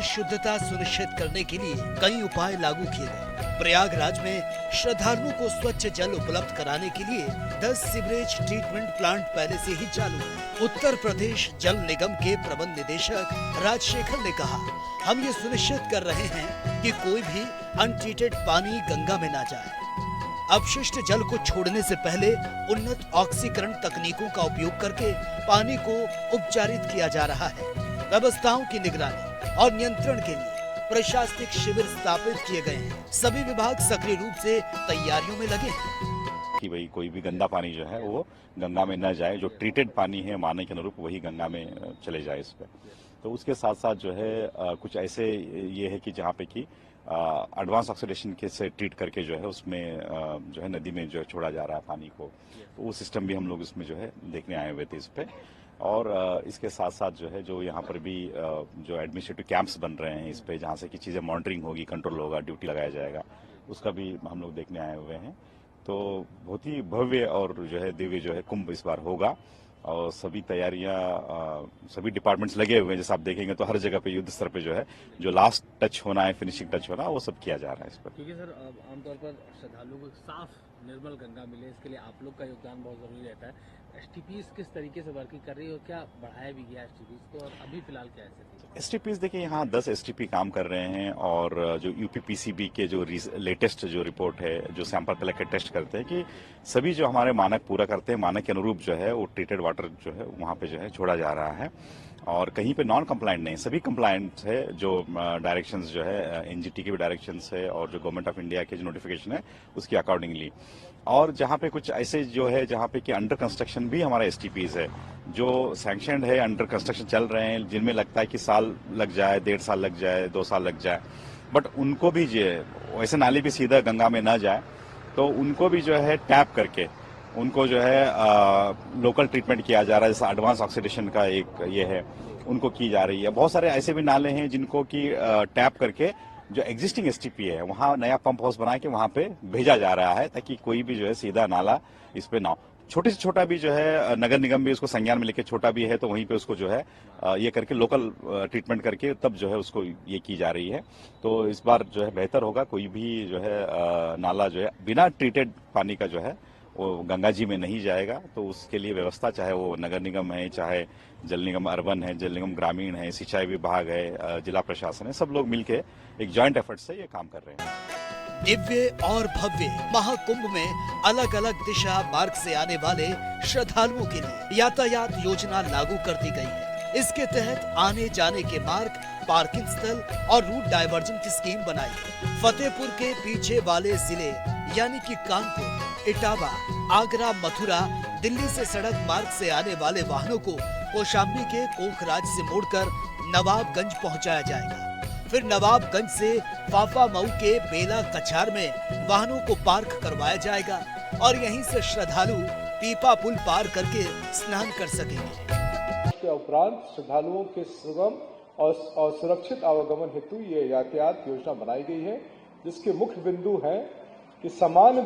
में शुद्धता सुनिश्चित करने के लिए कई उपाय लागू किए गए। प्रयागराज में श्रद्धालुओं को स्वच्छ जल उपलब्ध कराने के लिए 10 सीवरेज ट्रीटमेंट प्लांट पहले से ही चालू है। उत्तर प्रदेश जल निगम के प्रबंध निदेशक राजशेखर ने कहा, हम ये सुनिश्चित कर रहे हैं कि कोई भी अनट्रीटेड पानी गंगा में ना जाए। अपशिष्ट जल को छोड़ने से पहले उन्नत ऑक्सीकरण तकनीकों का उपयोग करके पानी को उपचारित किया जा रहा है। व्यवस्थाओं की निगरानी और नियंत्रण के लिए प्रशासनिक शिविर स्थापित किए गए हैं। सभी विभाग सक्रिय रूप से तैयारियों में लगे हैं कि भाई कोई भी गंदा पानी जो है वो गंगा में न जाए। जो ट्रीटेड पानी है मानक के अनुरूप वही गंगा में चले जाए इस पे। तो उसके साथ साथ जो है कुछ ऐसे ये है कि जहाँ पे कि एडवांस ऑक्सीडेशन के से ट्रीट करके जो है उसमें जो है नदी में जो है छोड़ा जा रहा है पानी को। तो वो सिस्टम भी हम लोग इसमें जो है देखने आए हुए थे इस पे। और इसके साथ साथ जो है जो यहाँ पर भी जो एडमिनिस्ट्रेटिव कैंप्स बन रहे हैं इस पे, जहाँ से कि चीज़ें मॉनिटरिंग होगी, कंट्रोल होगा, ड्यूटी लगाया जाएगा, उसका भी हम लोग देखने आए हुए हैं। तो बहुत ही भव्य और जो है दिव्य जो है कुंभ इस बार होगा और सभी तैयारियां सभी डिपार्टमेंट्स लगे हुए हैं। जैसे आप देखेंगे तो हर जगह पे युद्ध स्तर पे जो है जो लास्ट टच होना है, फिनिशिंग टच होना, वो सब किया जा रहा है इस पर। क्योंकि सर आमतौर पर श्रद्धालुओं को साफ निर्मल गंगा मिले, इसके लिए आप लोग का योगदान बहुत जरूरी रहता है। एसटीपीज किस तरीके से वर्किंग कर रही है और क्या बढ़ाया भी गया एसटीपीज को, और अभी फिलहाल क्या है? एसटीपीज देखिए यहाँ 10 एसटीपी काम कर रहे हैं और जो यूपीपीसीबी के जो लेटेस्ट जो रिपोर्ट है, जो सैंपल पहले के टेस्ट करते हैं कि सभी जो हमारे मानक पूरा करते हैं, मानक के अनुरूप जो है वो ट्रीटेड वाटर जो है वहाँ पे जो है छोड़ा जा रहा है और कहीं पे नॉन कंप्लायंट नहीं, सभी कंप्लायंट है। जो डायरेक्शंस जो है एनजीटी के भी डायरेक्शंस है और जो गवर्नमेंट ऑफ इंडिया के जो नोटिफिकेशन है उसके अकॉर्डिंगली। और जहाँ पे कुछ ऐसे जो है जहाँ पे कि अंडर कंस्ट्रक्शन भी हमारा एसटीपीज है, जो सैंक्शनड है, अंडर कंस्ट्रक्शन चल रहे हैं, जिनमें लगता है कि साल लग जाए, 1.5 साल लग जाए, 2 साल लग जाए, बट उनको भी जो है वैसे नाली भी सीधा गंगा में ना जाए तो उनको भी जो है टैप करके उनको जो है लोकल ट्रीटमेंट किया जा रहा है। जैसे एडवांस ऑक्सीडेशन का एक ये है, उनको की जा रही है। बहुत सारे ऐसे भी नाले हैं जिनको कि टैप करके जो एग्जिस्टिंग एसटीपी है वहाँ नया पंप हाउस बना के वहाँ पे भेजा जा रहा है ताकि कोई भी जो है सीधा नाला इस पे ना हो। छोटे से छोटा भी जो है नगर निगम भी उसको संज्ञान में लेके, छोटा भी है तो वहीं पे उसको जो है ये करके लोकल ट्रीटमेंट करके तब जो है उसको ये की जा रही है। तो इस बार जो है बेहतर होगा, कोई भी जो है नाला जो है बिना ट्रीटेड पानी का जो है वो गंगा जी में नहीं जाएगा। तो उसके लिए व्यवस्था, चाहे वो नगर निगम है, चाहे जल निगम अर्बन है, जल निगम ग्रामीण है, सिंचाई विभाग है, जिला प्रशासन है, सब लोग मिलके एक जॉइंट एफर्ट से ये काम कर रहे हैं। दिव्य और भव्य महाकुंभ में अलग अलग दिशा मार्ग से आने वाले श्रद्धालुओं के लिए यातायात योजना लागू कर दी गई है। इसके तहत आने जाने के मार्ग, पार्किंग स्थल और रूट डायवर्जन की स्कीम बनाई है। फतेहपुर के पीछे वाले जिले यानी कि कानपुर, इटावा, आगरा, मथुरा, दिल्ली से सड़क मार्ग से आने वाले वाहनों को कौशाम्बी के कोखराज से मोड़कर नवाबगंज पहुंचाया जाएगा। फिर नवाबगंज से फाफा मऊ के बेला कछार में वाहनों को पार्क करवाया जाएगा और यहीं से श्रद्धालु पीपा पुल पार करके स्नान कर सकेंगे। इसके उपरांत श्रद्धालुओं के सुगम और सुरक्षित आवागमन हेतु ये यातायात योजना बनाई गई है, जिसके मुख्य बिंदु है कि समान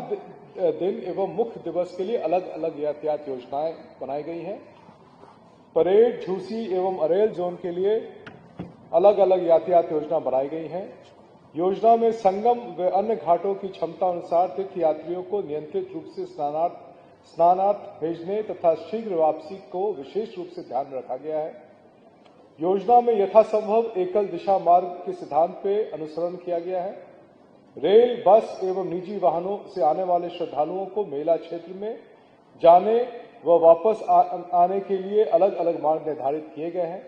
दिन एवं मुख्य दिवस के लिए अलग अलग यातायात योजनाएं बनाई गई हैं। परेड, झूसी एवं अरेल जोन के लिए अलग अलग यातायात योजना बनाई गई है। योजना में संगम व अन्य घाटों की क्षमता अनुसार तीर्थ यात्रियों को नियंत्रित रूप से स्नानार्थ भेजने तथा शीघ्र वापसी को विशेष रूप से ध्यान में रखा गया है। योजना में यथासंभव एकल दिशा मार्ग के सिद्धांत पे अनुसरण किया गया है। रेल, बस एवं निजी वाहनों से आने वाले श्रद्धालुओं को मेला क्षेत्र में जाने व वापस आने के लिए अलग अलग मार्ग निर्धारित किए गए हैं।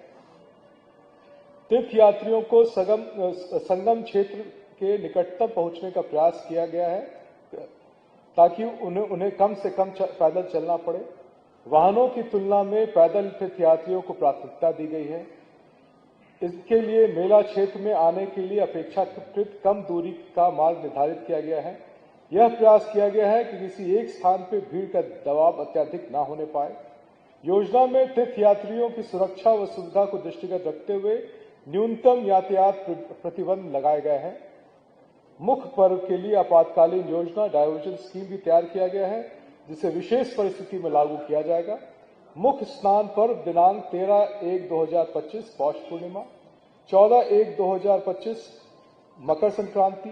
तीर्थ यात्रियों को संगम क्षेत्र के निकटतम पहुंचने का प्रयास किया गया है ताकि उन्हें कम से कम पैदल चलना पड़े। वाहनों की तुलना में पैदल तीर्थ यात्रियों को प्राथमिकता दी गई है। इसके लिए मेला क्षेत्र में आने के लिए अपेक्षाकृत कम दूरी का मार्ग निर्धारित किया गया है। यह प्रयास किया गया है कि किसी एक स्थान पर भीड़ का दबाव अत्यधिक न होने पाए। योजना में तीर्थ यात्रियों की सुरक्षा व सुविधा को दृष्टिगत रखते हुए न्यूनतम यातायात प्रतिबंध लगाए गए हैं। मुख्य पर्व के लिए आपातकालीन योजना डायवर्जन स्कीम भी तैयार किया गया है, जिसे विशेष परिस्थिति में लागू किया जाएगा। मुख्य स्नान पर्व दिनांक 13/1/2025 पौष पूर्णिमा, 14/1/2025 मकर संक्रांति,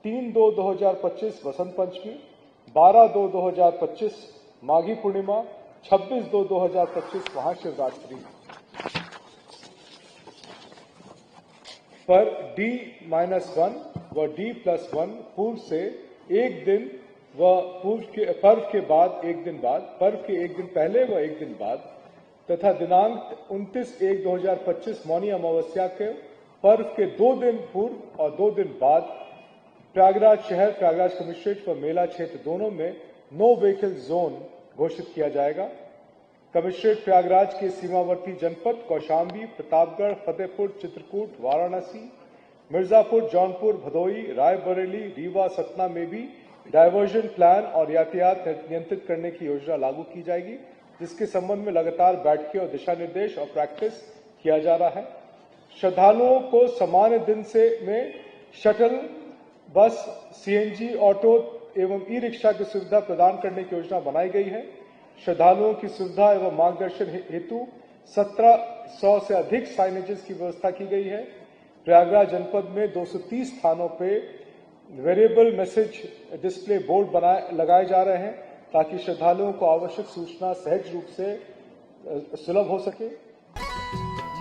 3/2/2025 वसंत पंचमी, 12/2/2025 माघी पूर्णिमा, 26/2/2025 महाशिवरात्रि पर D-1 व D+1 पूर्व से एक दिन व पर्व के बाद एक दिन बाद, पर्व के एक दिन पहले व एक दिन बाद तथा दिनांक 29/1/2025 मौनी अमावस्या के पर्व के 2 दिन पूर्व और 2 दिन बाद प्रयागराज शहर, प्रयागराज कमिश्नरेट व मेला क्षेत्र दोनों में नो व्हीकल जोन घोषित किया जाएगा। कमिश्नरेट प्रयागराज के सीमावर्ती जनपद कौशाम्बी, प्रतापगढ़, फतेहपुर, चित्रकूट, वाराणसी, मिर्जापुर, जौनपुर, भदोई, रायबरेली, रीवा, सतना में भी डायवर्जन प्लान और यातायात नियंत्रित करने की योजना लागू की जाएगी, जिसके संबंध में लगातार बैठकें और दिशा निर्देश और प्रैक्टिस किया जा रहा है। श्रद्धालुओं को सामान्य दिन में शटल बस, सीएनजी ऑटो एवं ई रिक्शा की सुविधा प्रदान करने की योजना बनाई गई है। श्रद्धालुओं की सुविधा एवं मार्गदर्शन हेतु 1700 से अधिक साइनेजेस की व्यवस्था की गई है। प्रयागराज जनपद में 230 स्थानों पे वेरिएबल मैसेज डिस्प्ले बोर्ड लगाए जा रहे हैं ताकि श्रद्धालुओं को आवश्यक सूचना सहज रूप से सुलभ हो सके।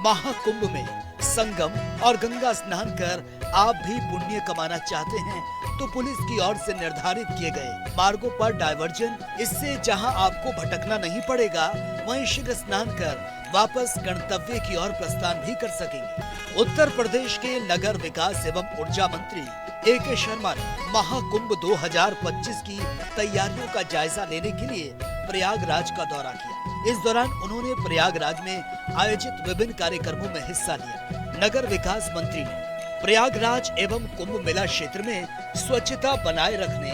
महाकुंभ में संगम और गंगा स्नान कर आप भी पुण्य कमाना चाहते हैं तो पुलिस की ओर से निर्धारित किए गए मार्गों पर डायवर्जन, इससे जहां आपको भटकना नहीं पड़ेगा वहीं शीघ्र स्नान कर वापस गंतव्य की ओर प्रस्थान भी कर सकेंगे। उत्तर प्रदेश के नगर विकास एवं ऊर्जा मंत्री A.K. शर्मा ने महाकुंभ 2025 की तैयारियों का जायजा लेने के लिए प्रयागराज का दौरा किया। इस दौरान उन्होंने प्रयागराज में आयोजित विभिन्न कार्यक्रमों में हिस्सा लिया। नगर विकास मंत्री ने प्रयागराज एवं कुंभ मेला क्षेत्र में स्वच्छता बनाए रखने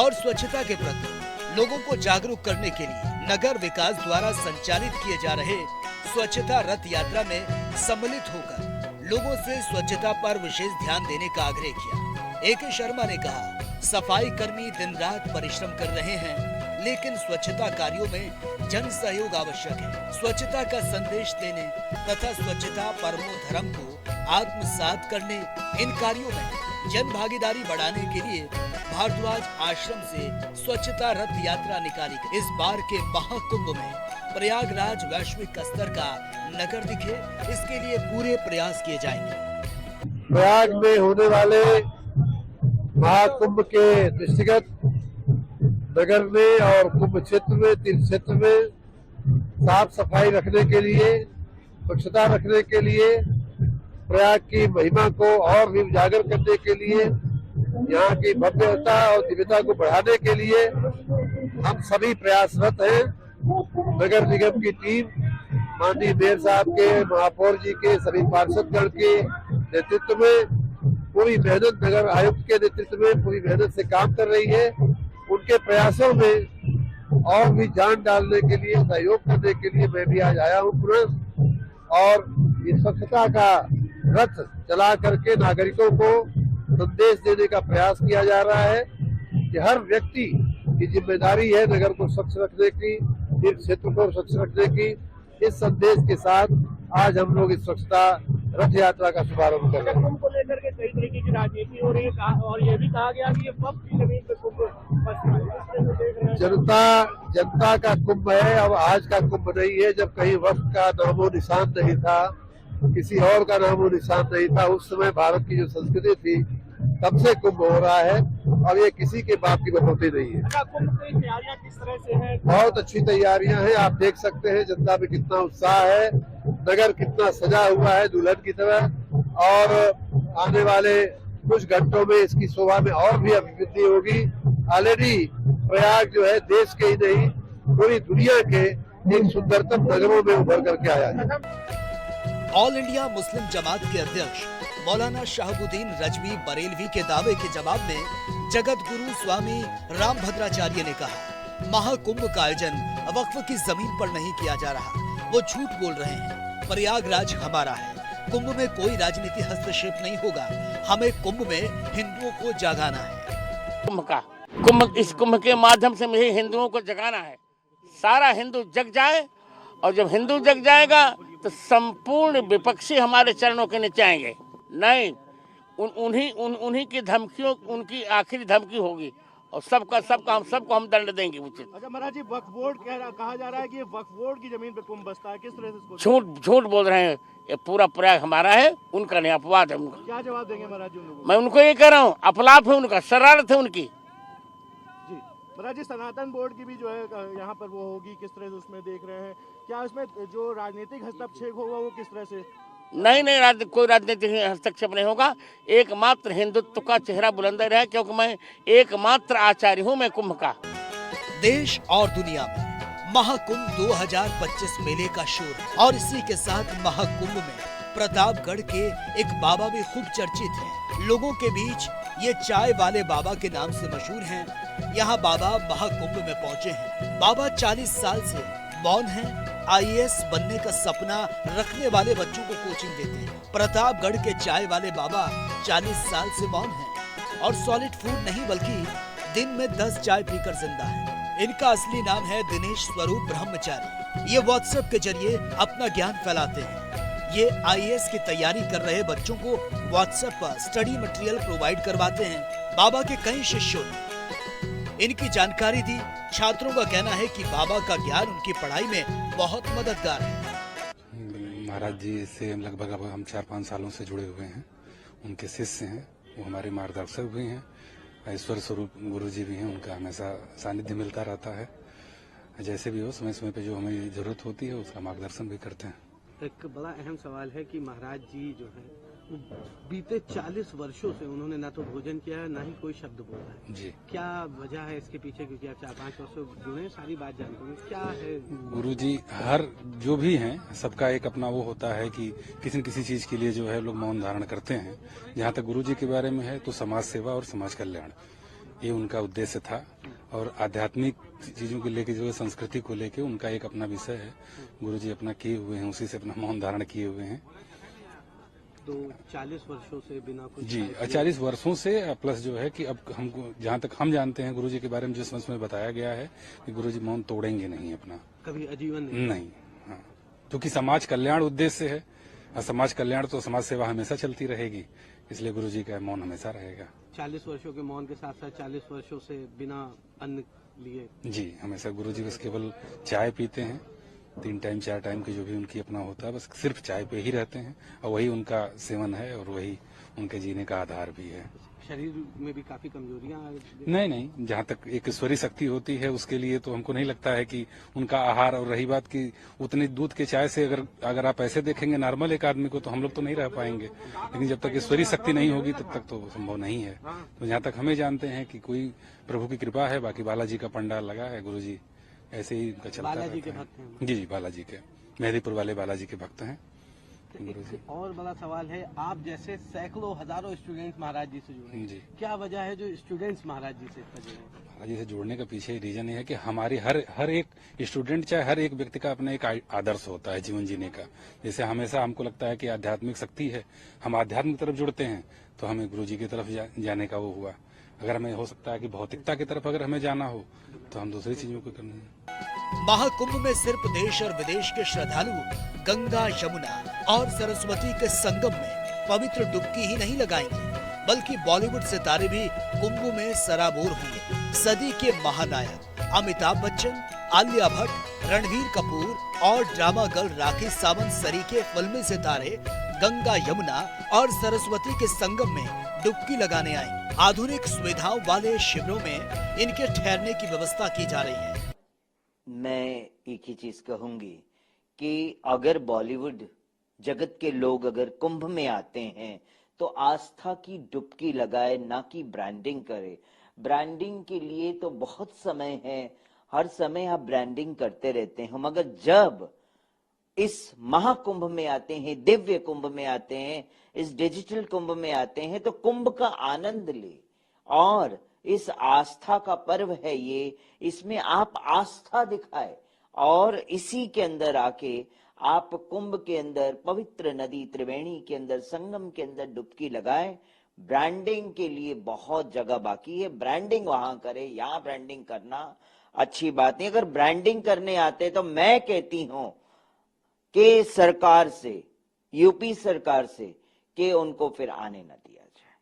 और स्वच्छता के प्रति लोगों को जागरूक करने के लिए नगर विकास द्वारा संचालित किए जा रहे स्वच्छता रथ यात्रा में सम्मिलित होकर लोगों से स्वच्छता पर विशेष ध्यान देने का आग्रह किया। A.K. शर्मा ने कहा, सफाई कर्मी दिन रात परिश्रम कर रहे हैं, लेकिन स्वच्छता कार्यों में जन सहयोग आवश्यक है। स्वच्छता का संदेश देने तथा स्वच्छता परमो धर्म को आत्मसात करने इन कार्यों में जन भागीदारी बढ़ाने के लिए भारद्वाज आश्रम से स्वच्छता रथ यात्रा निकाली गई। इस बार के महाकुंभ में प्रयागराज वैश्विक स्तर का नगर दिखे, इसके लिए पूरे प्रयास किए जाएंगे। प्रयाग में होने वाले महाकुंभ के दृष्टिगत नगर में और कुंभ क्षेत्र में, तीर्थ क्षेत्र में साफ सफाई रखने के लिए, स्वच्छता रखने के लिए, प्रयाग की महिमा को और भी उजागर करने के लिए, यहाँ की भव्यता और दिव्यता को बढ़ाने के लिए हम सभी प्रयासरत हैं। नगर निगम की टीम माननीय मेयर साहब के, महापौर जी के, सभी पार्षदगण के नेतृत्व में पूरी मेहनत, नगर आयुक्त के नेतृत्व में पूरी मेहनत से काम कर रही है। उनके प्रयासों में और भी जान डालने के लिए, सहयोग करने के लिए मैं भी आज आया हूँ पुनः, और ये स्वच्छता का रथ चला करके नागरिकों को संदेश देने का प्रयास किया जा रहा है कि हर व्यक्ति की जिम्मेदारी है नगर को स्वच्छ रखने की, तीर्थ क्षेत्र को स्वच्छ रखने की। इस संदेश के साथ आज हम लोग इस स्वच्छता रथ यात्रा का शुभारंभ कर रहे हैं। कुंभ को लेकर के कई तरीके की राजनीति हो रही है और ये भी कहा गया कि ये वक्त की जमीन पे कुंभ जनता का कुंभ है। अब आज का कुंभ नहीं है, जब कहीं वक्त का नामो निशान नहीं था, किसी और का नामो निशान नहीं था। उस समय भारत की जो संस्कृति थी तब से कुंभ हो रहा है और ये किसी के बाप की बकौती नहीं है। कुंभ की तैयारियां किस तरह से हैं? बहुत अच्छी तैयारियां हैं। आप देख सकते हैं जनता में कितना उत्साह है, नगर कितना सजा हुआ है दुल्हन की तरह, और आने वाले कुछ घंटों में इसकी शोभा में और भी अभिवृद्धि होगी। ऑलरेडी प्रयाग जो है देश के ही नहीं पूरी दुनिया के एक सुंदरतम नगरों में उभर करके आया है। ऑल इंडिया मुस्लिम जमात के अध्यक्ष मौलाना शाहबुद्दीन रजवी बरेलवी के दावे के जवाब में जगत गुरु स्वामी रामभद्राचार्य ने कहा, महाकुंभ का आयोजन वक्फ की जमीन पर नहीं किया जा रहा, वो झूठ बोल रहे हैं। प्रयागराज हमारा है, कुंभ में कोई राजनीति हस्तक्षेप नहीं होगा। हमें कुंभ में हिंदुओं को जगाना है। इस कुंभ के माध्यम से मुझे हिंदुओं को जगाना है। सारा हिंदू जग जाए, और जब हिंदू जग जाएगा तो संपूर्ण विपक्षी हमारे चरणों के नीचे आएंगे। नहीं, उन्हीं की धमकियों, उनकी आखिरी धमकी होगी और सबको हम दंड देंगे उचित। अच्छा महाराज जी, वक्फ बोर्ड कहा जा रहा है कि ये वक्फ बोर्ड की जमीन पे कुंभ बसता है, किस तरह से इसको झूठ बोल रहे हैं। ये पूरा प्रयाग हमारा है, उनका नहीं, अपवाद है उनका। क्या जवाब देंगे महाराज जी उन लोगों को? मैं उनको ये कह रहा हूँ, अपलाप है उनका, शरारत है उनकी। जी महाराज जी, सनातन बोर्ड की भी जो है यहाँ पर वो होगी, किस तरह से उसमें देख रहे हैं? क्या उसमें जो राजनीतिक हस्तक्षेप होगा वो किस तरह से? नहीं, कोई राजनीतिक हस्तक्षेप नहीं होगा। एकमात्र हिंदुत्व का चेहरा बुलंद रहा, क्योंकि मैं एकमात्र आचार्य हूँ मैं कुंभ का। देश और दुनिया में महाकुंभ 2025 मेले का शोर है और इसी के साथ महाकुंभ में प्रतापगढ़ के एक बाबा भी खूब चर्चित हैं। लोगों के बीच ये चाय वाले बाबा के नाम से मशहूर हैं। यहाँ बाबा महाकुंभ में पहुँचे हैं। बाबा 40 साल से मौन हैं। IAS बनने का सपना रखने वाले बच्चों को कोचिंग देते हैं। प्रतापगढ़ के चाय वाले बाबा 40 साल से मौन हैं और सॉलिड फूड नहीं बल्कि दिन में 10 चाय पीकर जिंदा है। इनका असली नाम है दिनेश स्वरूप ब्रह्मचारी। ये व्हाट्सएप के जरिए अपना ज्ञान फैलाते हैं। ये IAS की तैयारी कर रहे बच्चों को व्हाट्सएप पर स्टडी मटेरियल प्रोवाइड करवाते हैं। बाबा के कई शिष्यों ने इनकी जानकारी दी। छात्रों का कहना है कि बाबा का ज्ञान उनकी पढ़ाई में बहुत मददगार है। महाराज जी से लगभग अब हम 4-5 सालों से जुड़े हुए हैं। उनके शिष्य हैं, वो हमारे मार्गदर्शक भी हैं। ईश्वर स्वरूप गुरु जी भी हैं, उनका हमेशा सानिध्य मिलता रहता है। जैसे भी हो, समय समय पे जो हमें जरूरत होती है उसका मार्गदर्शन भी करते हैं। एक बड़ा अहम सवाल है कि महाराज जी जो है बीते 40 वर्षों से उन्होंने ना तो भोजन किया है, ना ही कोई शब्द बोला है। जी, क्या वजह है इसके पीछे? क्योंकि आप 4-5 वर्षों जुड़े, सारी बात जानते हैं, क्या है? गुरु जी हर जो भी हैं सबका एक अपना वो होता है कि किसी न किसी चीज के लिए जो है लोग मौन धारण करते हैं। जहाँ तक गुरु जी के बारे में है तो समाज सेवा और समाज कल्याण ये उनका उद्देश्य था और आध्यात्मिक चीजों को लेके जो है, संस्कृति को लेके उनका एक अपना विषय है। गुरु जी अपना किए हुए हैं, उसी से अपना मौन धारण किए हुए हैं। तो 40 वर्षों से बिना कुछ जी, 40 वर्षों से प्लस जो है कि अब हमको जहाँ तक हम जानते हैं गुरुजी के बारे में जिस समय बताया गया है कि गुरुजी मौन तोड़ेंगे नहीं अपना, कभी आजीवन नहीं। हाँ, क्योंकि समाज कल्याण उद्देश्य है और समाज कल्याण तो समाज सेवा हमेशा चलती रहेगी, इसलिए गुरुजी का मौन हमेशा रहेगा। 40 वर्षों के मौन के साथ साथ 40 वर्षों से बिना अन्न लिए? जी, हमेशा गुरुजी बस केवल चाय पीते हैं। 3 टाइम 4 टाइम की जो भी उनकी अपना होता है, बस सिर्फ चाय पे ही रहते हैं और वही उनका सेवन है और वही उनके जीने का आधार भी है। शरीर में भी काफी कमजोरियां? नहीं, जहाँ तक एक ईश्वरी शक्ति होती है उसके लिए तो हमको नहीं लगता है कि उनका आहार। और रही बात की उतनी दूध के चाय से अगर आप ऐसे देखेंगे नॉर्मल एक आदमी को तो हम लोग तो नहीं रह पाएंगे, लेकिन जब तक ईश्वरी शक्ति नहीं होगी तब तक तो संभव नहीं है। तो जहाँ तक हमें जानते हैं कि कोई प्रभु की कृपा है, बाकी बालाजी का पंडाल लगा है, गुरुजी ऐसे ही उनका चलता बालाजी के रहता है। भक्त हैं? जी, बालाजी के, मेहदीपुर वाले बालाजी के भक्त हैं गुरुजी। और बड़ा सवाल है, आप जैसे सैकड़ों हजारों स्टूडेंट्स महाराज जी से जुड़े हैं, जी। क्या वजह है जो स्टूडेंट्स महाराज जी से जुड़े हैं? महाराज जी से जुड़ने का पीछे रीजन ये है कि हमारी हर एक स्टूडेंट चाहे हर एक व्यक्ति का अपना एक आदर्श होता है जीवन जीने का। जैसे हमेशा हमको लगता है कि आध्यात्मिक शक्ति है, हम आध्यात्म की तरफ जुड़ते हैं तो हमें गुरु जी की तरफ जाने का वो हुआ। अगर हमें हो सकता है कि भौतिकता की तरफ अगर हमें जाना हो तो हम दूसरी चीजों को करना है। महाकुंभ में सिर्फ देश और विदेश के श्रद्धालु गंगा, यमुना और सरस्वती के संगम में पवित्र डुबकी ही नहीं लगाएंगे, बल्कि बॉलीवुड सितारे भी कुंभ में सराबोर होंगे। सदी के महानायक अमिताभ बच्चन, आलिया भट्ट, रणवीर कपूर और ड्रामा गर्ल राखी सावंत सरीखे फिल्मी सितारे गंगा, यमुना और सरस्वती के संगम में डुबकी लगाने आए। आधुनिक सुविधाओं वाले शिविरों में इनके ठहरने की व्यवस्था की जा रही है। मैं एक ही चीज कहूंगी कि अगर बॉलीवुड जगत के लोग अगर कुंभ में आते हैं तो आस्था की डुबकी लगाए, ना कि ब्रांडिंग करे। ब्रांडिंग के लिए तो बहुत समय है, हर समय आप ब्रांडिंग करते रहते हैं, मगर जब इस महाकुंभ में आते हैं, दिव्य कुंभ में आते हैं, इस डिजिटल कुंभ में आते हैं तो कुंभ का आनंद ले। और इस आस्था का पर्व है ये, इसमें आप आस्था दिखाए और इसी के अंदर आके आप कुंभ के अंदर पवित्र नदी त्रिवेणी के अंदर संगम के अंदर डुबकी लगाएं। ब्रांडिंग के लिए बहुत जगह बाकी है, ब्रांडिंग वहां करे, यहाँ ब्रांडिंग करना अच्छी बात नहीं। अगर ब्रांडिंग करने आते तो मैं कहती हूं के सरकार से, यूपी सरकार से, कि उनको फिर आने न दिया जाए।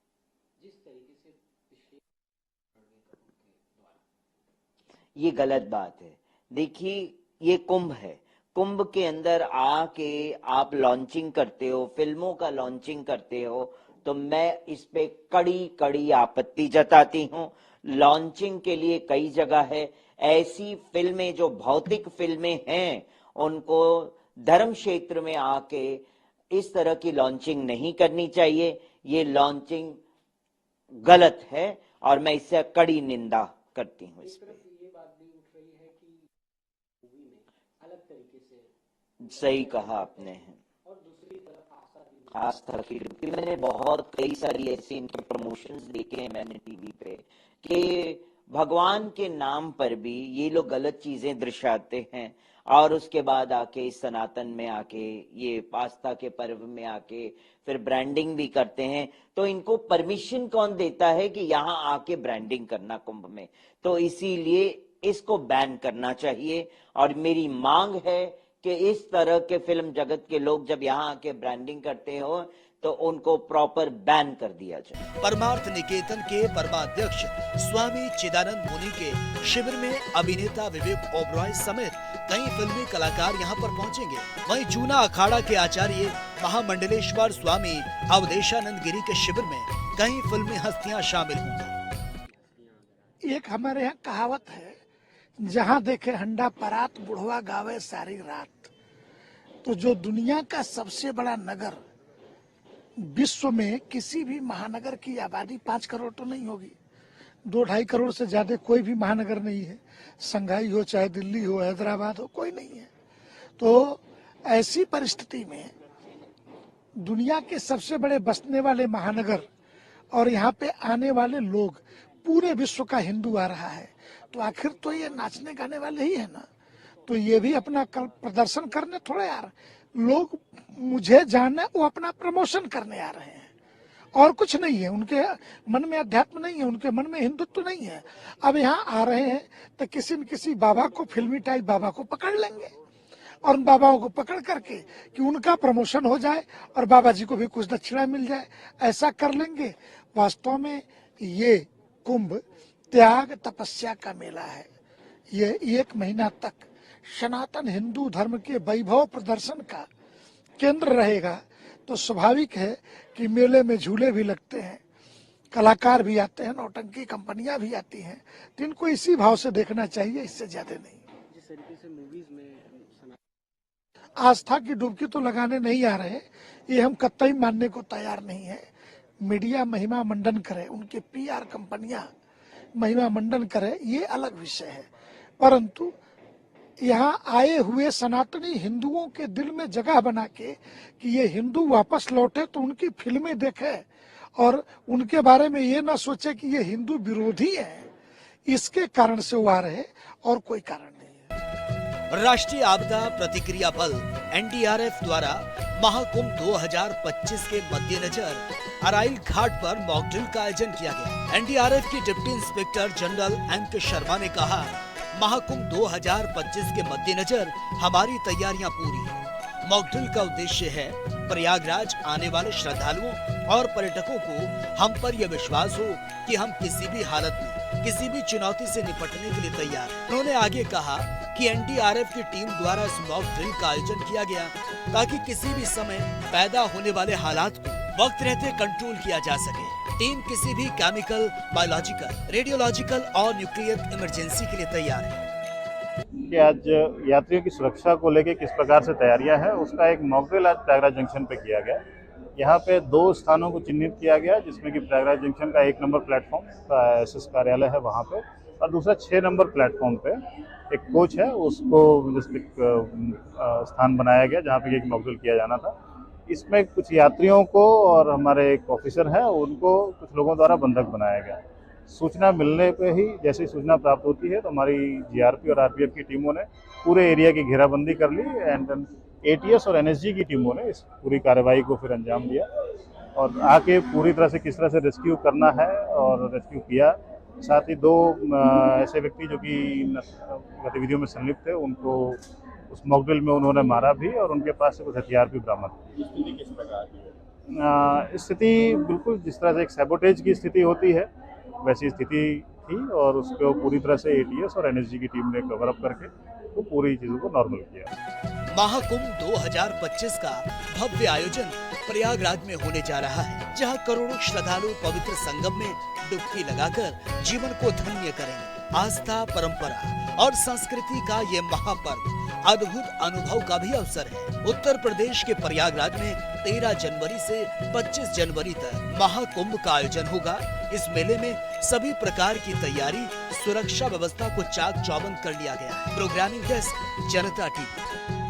ये गलत बात है। देखिए, ये कुंभ है, कुंभ के अंदर आके आप लॉन्चिंग करते हो, फिल्मों का लॉन्चिंग करते हो, तो मैं इस पे कड़ी कड़ी आपत्ति जताती हूं। लॉन्चिंग के लिए कई जगह है, ऐसी फिल्में जो भौतिक फिल्में हैं उनको धर्म क्षेत्र में आके इस तरह की लॉन्चिंग नहीं करनी चाहिए। ये लॉन्चिंग गलत है और मैं इससे कड़ी निंदा करती हूं। इस पे सही कहा आपने। आस्था की डुबकी, मैंने बहुत कई सारी ऐसी इनके प्रमोशंस देखे हैं मैंने टीवी पे, कि भगवान के नाम पर भी ये लोग गलत चीजें दर्शाते हैं और उसके बाद आके इस सनातन में आके ये आस्था के पर्व में आके फिर ब्रांडिंग भी करते हैं। तो इनको परमिशन कौन देता है कि यहाँ आके ब्रांडिंग करना कुंभ में? तो इसीलिए इसको बैन करना चाहिए और मेरी मांग है कि इस तरह के फिल्म जगत के लोग जब यहाँ आके ब्रांडिंग करते हो तो उनको प्रॉपर बैन कर दिया जाए। परमार्थ निकेतन के परमाध्यक्ष स्वामी चिदानंद मुनि के शिविर में अभिनेता विवेक ओबरॉय समेत कई फिल्मी कलाकार यहां पर पहुंचेंगे। वहीं जूना अखाड़ा के आचार्य महामंडलेश्वर स्वामी अवधेशानंद गिरी के शिविर में कई फिल्मी हस्तियां शामिल होंगी। एक हमारे यहाँ कहावत है, जहाँ देखे हंडा परात बुढ़वा गावे सारी रात। तो जो दुनिया का सबसे बड़ा नगर, विश्व में किसी भी महानगर की आबादी 5 करोड़ तो नहीं होगी, 2-2.5 करोड़ से ज्यादा कोई भी महानगर नहीं है। संघाई हो, चाहे दिल्ली हो, हैदराबाद हो, कोई नहीं है। तो ऐसी परिस्थिति में दुनिया के सबसे बड़े बसने वाले महानगर और यहाँ पे आने वाले लोग, पूरे विश्व का हिंदू आ रहा है, तो आखिर तो ये नाचने गाने वाले ही है ना। तो ये भी अपना कल प्रदर्शन करने थोड़े यार, लोग मुझे जाने, वो अपना प्रमोशन करने आ रहे हैं और कुछ नहीं है। उनके मन में अध्यात्म नहीं है, उनके मन में हिंदुत्व नहीं है। अब यहाँ आ रहे हैं तो किसी न किसी बाबा को, फिल्मी टाइप बाबा को पकड़ लेंगे और उन बाबाओं को पकड़ करके कि उनका प्रमोशन हो जाए और बाबा जी को भी कुछ दक्षिणा मिल जाए, ऐसा कर लेंगे। वास्तव में ये कुंभ त्याग तपस्या का मेला है। ये 1 महीना तक सनातन हिंदू धर्म के वैभव प्रदर्शन का केंद्र रहेगा। तो स्वाभाविक है कि मेले में झूले भी लगते हैं, कलाकार भी आते हैं, नौटंकी कंपनियां भी आती हैं। तो इनको इसी भाव से देखना चाहिए, इससे ज्यादा नहीं। जिस तरीके से मूवीज में आस्था की डुबकी तो लगाने नहीं आ रहे, ये हम कतई मानने को तैयार नहीं है। मीडिया महिमा मंडन करे, उनके PR कंपनियां महिमा मंडन करे, ये अलग विषय है। परंतु यहाँ आए हुए सनातनी हिंदुओं के दिल में जगह बना के कि ये हिंदू वापस लौटे तो उनकी फिल्में देखे और उनके बारे में ये ना सोचे कि ये हिंदू विरोधी है, इसके कारण से वो आ रहे और कोई कारण नहीं है। राष्ट्रीय आपदा प्रतिक्रिया बल NDRF द्वारा महाकुंभ 2025 के मद्देनजर अराइल घाट पर मॉकड्रिल का आयोजन किया गया। NDRF के deputy inspector general M.K. Sharma ने कहा, महाकुंभ 2025 के मद्देनजर हमारी तैयारियां पूरी हैं। मॉकड्रिल का उद्देश्य है प्रयागराज आने वाले श्रद्धालुओं और पर्यटकों को हम पर यह विश्वास हो कि हम किसी भी हालत में किसी भी चुनौती से निपटने के लिए तैयार हैं। उन्होंने आगे कहा कि NDRF की टीम द्वारा इस मॉक ड्रिल का आयोजन किया गया ताकि किसी भी समय पैदा होने वाले हालात को वक्त रहते कंट्रोल किया जा सके। टीम किसी भी केमिकल, बायोलॉजिकल, रेडियोलॉजिकल और न्यूक्लियर इमरजेंसी के लिए तैयार है। कि आज यात्रियों की सुरक्षा को लेकर किस प्रकार से तैयारियां हैं, उसका एक मॉक ड्रिल आज प्रयागराज जंक्शन पे किया गया। यहाँ पे 2 स्थानों को चिन्हित किया गया, जिसमें कि प्रयागराज जंक्शन का 1 नंबर प्लेटफॉर्म का SS कार्यालय है वहाँ पे, और दूसरा 6 नंबर प्लेटफॉर्म पे एक कोच है, उसको स्थान बनाया गया जहाँ पे एक मॉक ड्रिल किया जाना था। इसमें कुछ यात्रियों को और हमारे एक ऑफिसर है उनको कुछ लोगों द्वारा बंधक बनाया गया। सूचना मिलने पे ही, जैसे ही सूचना प्राप्त होती है तो हमारी GRP और RPF की टीमों ने पूरे एरिया की घेराबंदी कर ली एंड ATS और NSG की टीमों ने इस पूरी कार्रवाई को फिर अंजाम दिया और आके पूरी तरह से किस तरह से रेस्क्यू करना है और रेस्क्यू किया। साथ ही 2 ऐसे व्यक्ति जो कि गतिविधियों में संलिप्त थे उनको उस मॉकड्रिल में उन्होंने मारा भी और उनके पास से कुछ हथियार भी बरामद। स्थिति किस प्रकार की है? स्थिति बिल्कुल जिस तरह से एक सैबोटेज की स्थिति होती है वैसी स्थिति थी और उसको पूरी तरह से एटीएस और एनएसजी की टीम ने कवर अप करके तो पूरी चीजों को नॉर्मल किया। महाकुंभ 2025 का भव्य आयोजन प्रयागराज में होने जा रहा है, जहां करोड़ों श्रद्धालु पवित्र संगम में डुबकी लगाकर जीवन को धन्य करेंगे। आस्था, परंपरा और संस्कृति का ये महापर्व अद्भुत अनुभव का भी अवसर है। उत्तर प्रदेश के प्रयागराज में 13 जनवरी से 25 जनवरी तक महाकुंभ का आयोजन होगा। इस मेले में सभी प्रकार की तैयारी, सुरक्षा व्यवस्था को चाक चौबंद कर लिया गया है। प्रोग्रामिंग डेस्क, जनता टीवी।